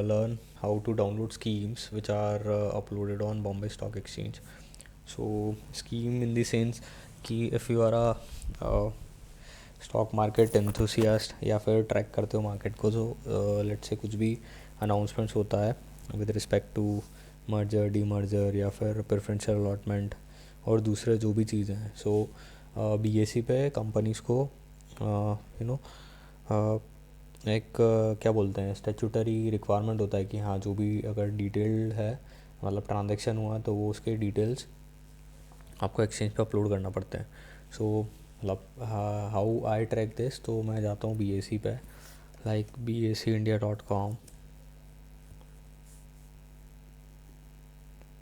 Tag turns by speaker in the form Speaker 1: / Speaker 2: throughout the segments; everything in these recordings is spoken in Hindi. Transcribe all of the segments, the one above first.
Speaker 1: Learn how to download schemes which are uploaded on Bombay Stock Exchange. So scheme in the sense कि if you are a stock market enthusiast या फिर ट्रैक करते हो मार्केट को, तो लेट्स से कुछ भी अनाउंसमेंट्स होता है with respect to merger demerger या फिर प्रेफरेंशियल अलॉटमेंट और दूसरे जो भी चीज़ें हैं, सो बीएसई पे कंपनीज़ को यू नो एक क्या बोलते हैं स्टैट्यूटरी रिक्वायरमेंट होता है कि हाँ जो भी अगर डिटेल्ड है, मतलब ट्रांजेक्शन हुआ तो वो उसके डिटेल्स आपको एक्सचेंज पे अपलोड करना पड़ते हैं. सो मतलब हाउ आई ट्रैक दिस, तो मैं जाता हूँ BSE पे, like BSEindia.com.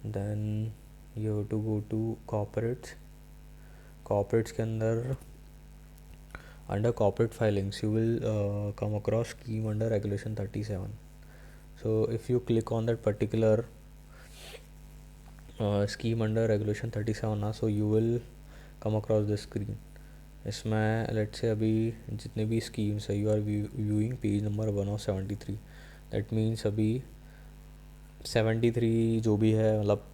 Speaker 1: Then you have to go to corporates के अंदर under corporate filings you will come across scheme under regulation 37. So if you click on that particular scheme under regulation 37 ना, so you will come across this screen. इसमें लेट से अभी जितने भी स्कीम्स है, you are viewing page number 1 of 73. That means अभी 73 जो भी है मतलब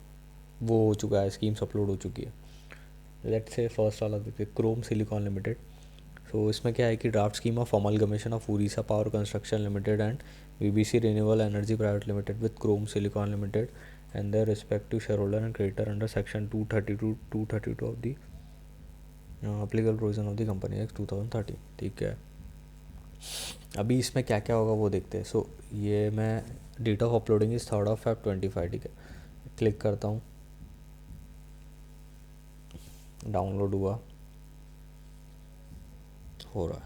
Speaker 1: वो हो चुका है, स्कीम्स अपलोड हो चुकी है. लेट से फर्स्ट वाला देखते क्रोम सिलिकॉन लिमिटेड. सो इसमें क्या है कि draft scheme of amalgamation of Orissa power construction limited and BBC renewable energy private limited with Chrome silicon limited and their respective shareholder and creditor under section 232 of the applicable provision of the Company Act 2013. ठीक है, अभी इसमें क्या क्या होगा वो देखते हैं. सो ये मैं date of uploading is 3rd of Feb 25. ठीक है, क्लिक करता हूँ, डाउनलोड हुआ, हो रहा है.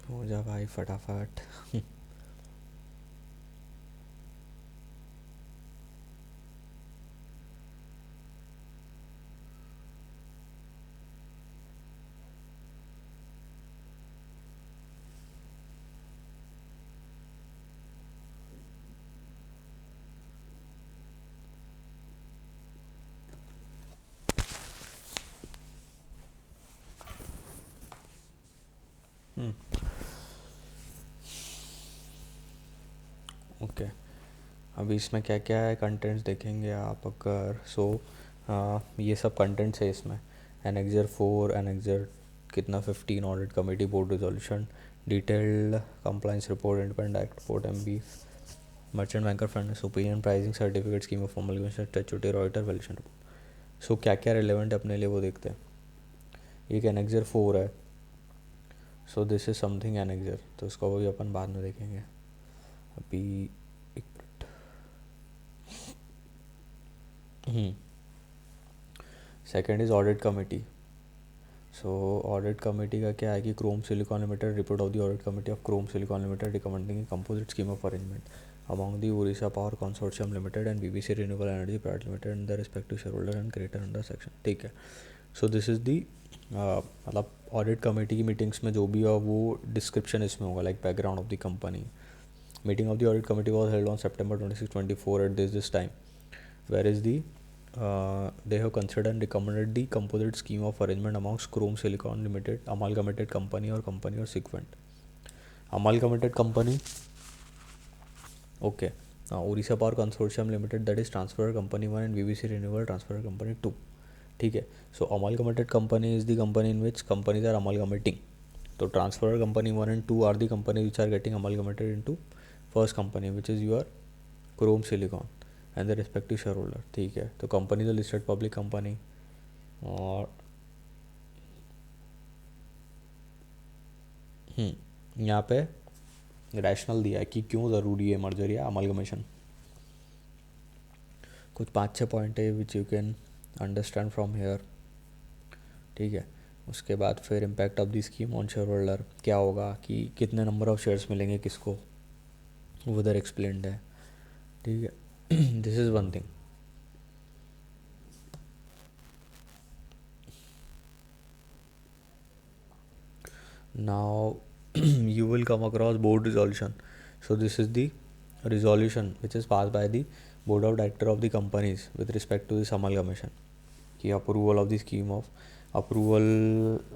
Speaker 1: हो जा भाई फटाफट. ओके, अभी इसमें क्या क्या है कंटेंट्स देखेंगे आप अगर. सो ये सब कंटेंट्स है इसमें. एनेक्जर 4, एनेक्जर कितना 15, audit committee board resolution, detailed compliance report, independent act report, MB, merchant banker fund opinion, pricing certificate, scheme of amalgamation, statutory auditor valuation report. So क्या क्या रिलेवेंट है अपने लिए वो देखते हैं. एक एनेक्जर 4 है, सो दिस इज़ समथिंग एनेक्जर, तो इसको भी अपन बाद में देखेंगे. अभी एक minute. Second is audit committee. So audit committee का क्या है कि Chrome silicon limited report of the audit committee of Chrome silicon limited recommending composite scheme of arrangement among the Orissa power consortium limited and BBC renewable energy private limited and the respective shareholder and creditor under section. ठीक है, सो दिस इज़ दी मतलब ऑडिट कमेटी की मीटिंग्स में जो भी हो वो डिस्क्रिप्शन इसमें होगा, like background of the company. Meeting of the audit committee was held on September 26, 24 at this time, whereas they have considered and recommended the composite scheme of arrangement amongst Chrome Silicon Limited, amalgamated company or sequent. Amalgamated company, okay. Now Orissa Power Consortium Limited, that is transfer company 1 and BBC Renewable transfer company 2. ठीक है, so amalgamated company is the company in which companies are amalgamating. So transfer company 1 and 2 are the companies which are getting amalgamated into first company which is your Chrome silicon and the respective share holder. ठीक है, तो कंपनी तो लिस्टेड पब्लिक कंपनी और यहाँ पे रैशनल दिया है कि क्यों ज़रूरी है मर्जर या अमलगमेशन। कुछ 5-6 पॉइंट है which you can understand from here, ठीक है। उसके बाद फिर impact of the scheme on share holder, क्या होगा कि कितने नंबर ऑफ शेयर्स मिलेंगे किसको, वो उधर एक्सप्लेन्ड है, ठीक है। This is one thing. Now you will come across board resolution. So this is the resolution which is passed by the board of director of the companies with respect to this amalgamation कि approval of the scheme of approval.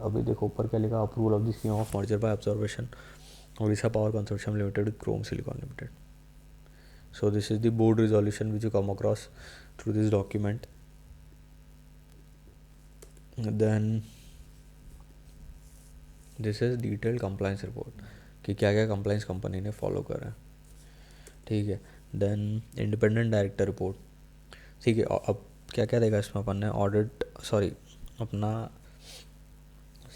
Speaker 1: अभी देखो ऊपर क्या लिखा, approval of the scheme of merger by observation Odisha power consortium limited with Chrome silicon limited. So this is the board resolution which you come across through this document. Then this is detailed compliance report कि क्या क्या कंप्लाइंस कंपनी ने फॉलो करा है, ठीक है। देन इंडिपेंडेंट डायरेक्टर रिपोर्ट, ठीक है। अब क्या क्या देगा इसमें अपन ने, ऑडिट सॉरी अपना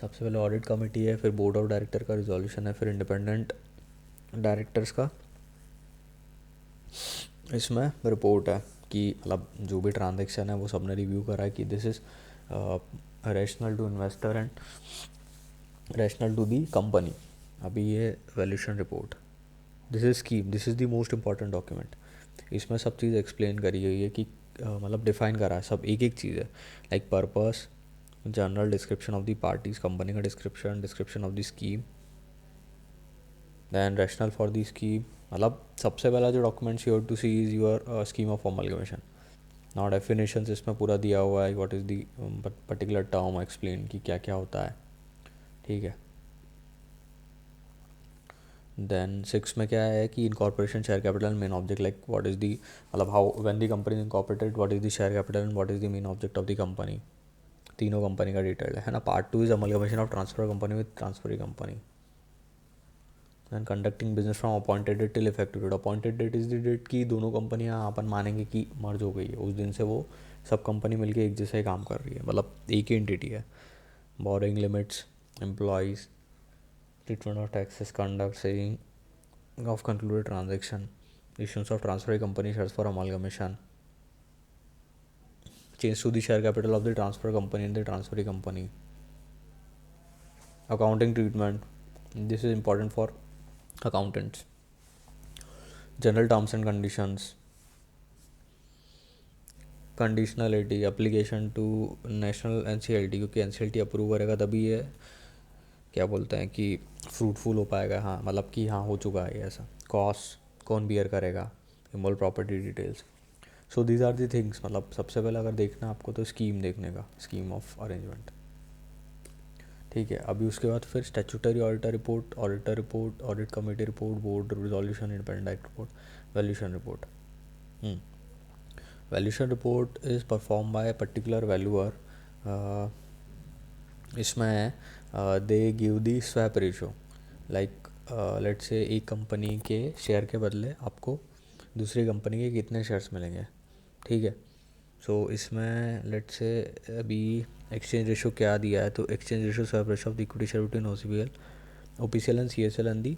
Speaker 1: सबसे पहले ऑडिट कमेटी है, फिर बोर्ड ऑफ डायरेक्टर का रिजोल्यूशन है, फिर इंडिपेंडेंट डायरेक्टर्स का इसमें रिपोर्ट है कि मतलब जो भी ट्रांजेक्शन है वो सबने रिव्यू करा है कि this is rational to investor and rational to the company. अभी ये valuation report, this is scheme, this is the most important document. इसमें सब चीज़ एक्सप्लेन करी गई है कि मतलब डिफाइन करा है सब, एक एक चीज़ है, like purpose, general description of the parties, company का description, description of the scheme, than rational for the scheme. मतलब सबसे पहला जो documents you have to see is your scheme of amalgamation. Now definitions इसमें पूरा दिया हुआ है, what is the particular term explain कि क्या क्या होता है, ठीक है। देन 6 में क्या है कि incorporation share capital main object, like what is the मतलब how when the company is incorporated what is the share capital and what is the main object of the company, तीनों कंपनी का डिटेल है ना। Part 2 is amalgamation of transfer company with transferee company. And conducting business from appointed date till effective date, appointed date is the date की दोनों कंपनियां अपन मानेंगे कि मर्ज हो गई है, उस दिन से वो सब कंपनी मिलकर एक जैसा ही काम कर रही है, मतलब एक ही एंटिटी है। Boring limits, employees, treatment of taxes, conduct saving of concluded transaction, issuance of transferee company shares for amalgamation, change to the share capital of the transfer company and the transferee company, accounting treatment, this is important for accountants, general terms and conditions, conditionality, application to national NCLT, क्योंकि एनसीएलटी अप्रूव करेगा तभी ये क्या बोलते हैं कि फ्रूटफुल हो पाएगा, हाँ मतलब कि हाँ हो चुका है ऐसा। कॉस्ट कौन बियर करेगा, immovable property details. So these are the things, मतलब सबसे पहले अगर देखना आपको तो स्कीम देखने का, स्कीम ऑफ अरेंजमेंट, ठीक है। अभी उसके बाद फिर statutory auditor report, audit committee report, board resolution, independent director report, valuation report. Valuation report is perform by particular valuer, इसमें they give the swap ratio, like let say एक कंपनी के शेयर के बदले आपको दूसरी कंपनी के कितने शेयर्स मिलेंगे, ठीक है। सो इसमें लेट से अभी एक्सचेंज रेशो क्या दिया है, तो exchange ratio swap ratio of the equity share between OCBL, OPCL and CSL and the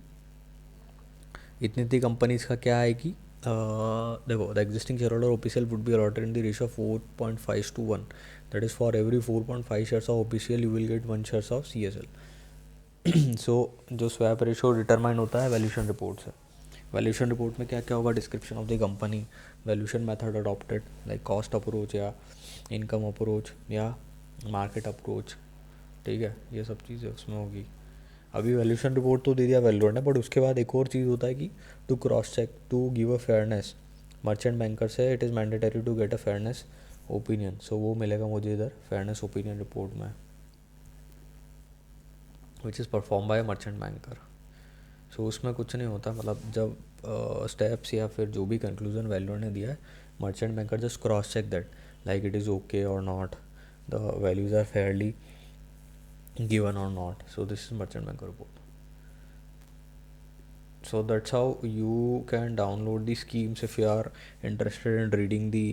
Speaker 1: इतनी कंपनीज का क्या है कि देखो the existing share holder OPCL would be allotted in the ratio 4.5:1, that is for every 4.5 shares of OPCL you will get 1 shares of CSL. So जो स्वैप रेशो डिटरमाइन होता है वैल्यूएशन रिपोर्ट से। वैल्यूएशन रिपोर्ट में क्या क्या होगा, description of the company, valuation method adopted like cost approach या इनकम अप्रोच या मार्केट अप्रोच, ठीक है, ये सब चीज़ें उसमें होगी। अभी वैल्यूएशन रिपोर्ट तो दे दिया वैल्यूएट ने, बट उसके बाद एक और चीज़ होता है कि to cross check to give a fairness, merchant banker से it is mandatory to get a fairness opinion, so वो मिलेगा मुझे इधर फेयरनेस ओपिनियन रिपोर्ट में, which is perform by merchant banker. So उसमें कुछ नहीं होता, मतलब जब स्टेप्स या फिर जो भी कंक्लूजन वैल्यूएट ने दिया है, merchant banker just cross check that like it is okay और not, the values are fairly given or not. So this is merchant banker report. So that's how you can download the schemes if you are interested in reading the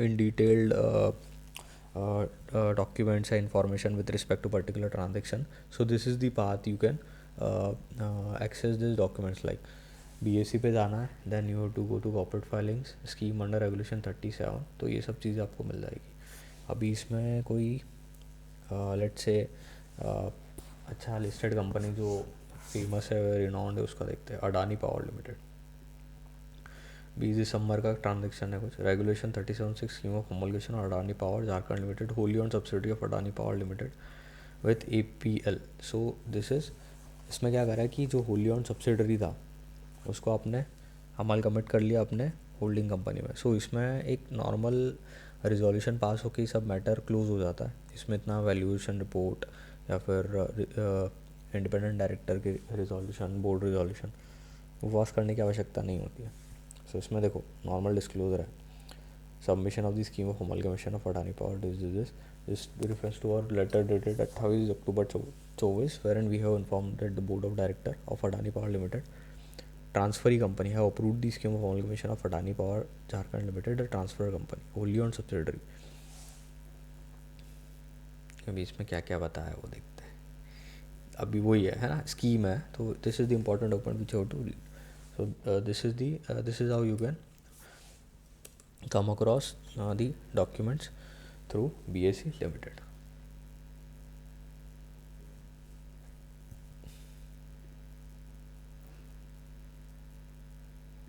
Speaker 1: in detailed documents and information with respect to particular transaction. So this is the path you can access these documents like BSc पे जाना है, then you have to go to corporate filings scheme under regulation 37, तो ये सब चीज़ें आपको मिल जाएगी. अभी इसमें कोई लेट्स से अच्छा लिस्टेड कंपनी जो फेमस है, रिनाउंड है, उसका देखते हैं. Adani power limited. 20 दिसंबर का ट्रांजेक्शन है कुछ. Regulation 37(6) scheme of homologation Adani power Jharkhand limited wholly owned subsidiary of Adani power limited with APL. So this is, इसमें क्या करा है कि जो होली ऑन सब्सिडरी था उसको आपने अमल कमिट कर लिया अपने होल्डिंग कंपनी में. सो इसमें एक नॉर्मल रिजोल्यूशन पास होकर सब मैटर क्लोज हो जाता है. इसमें इतना वैल्यूएशन रिपोर्ट या फिर इंडिपेंडेंट डायरेक्टर की रिजोल्यूशन, बोर्ड रिजोल्यूशन वो पास करने की आवश्यकता नहीं होती है. सो इसमें देखो नॉर्मल डिस्क्लोजर है. Submission of the scheme of amalgamation of Adani power this refers to our letter dated 28 October 24, wherein we have informed that the board of director of Adani Power Limited transferee company have approved the scheme of amalgamation of Adani Power Jharkhand Limited, the transfer company wholly owned subsidiary. अभी इसमें क्या क्या बताया वो देखते हैं. अभी वही है ना, स्कीम है. तो this is the important document which have to. So this is how you can come across the documents through BSc Limited.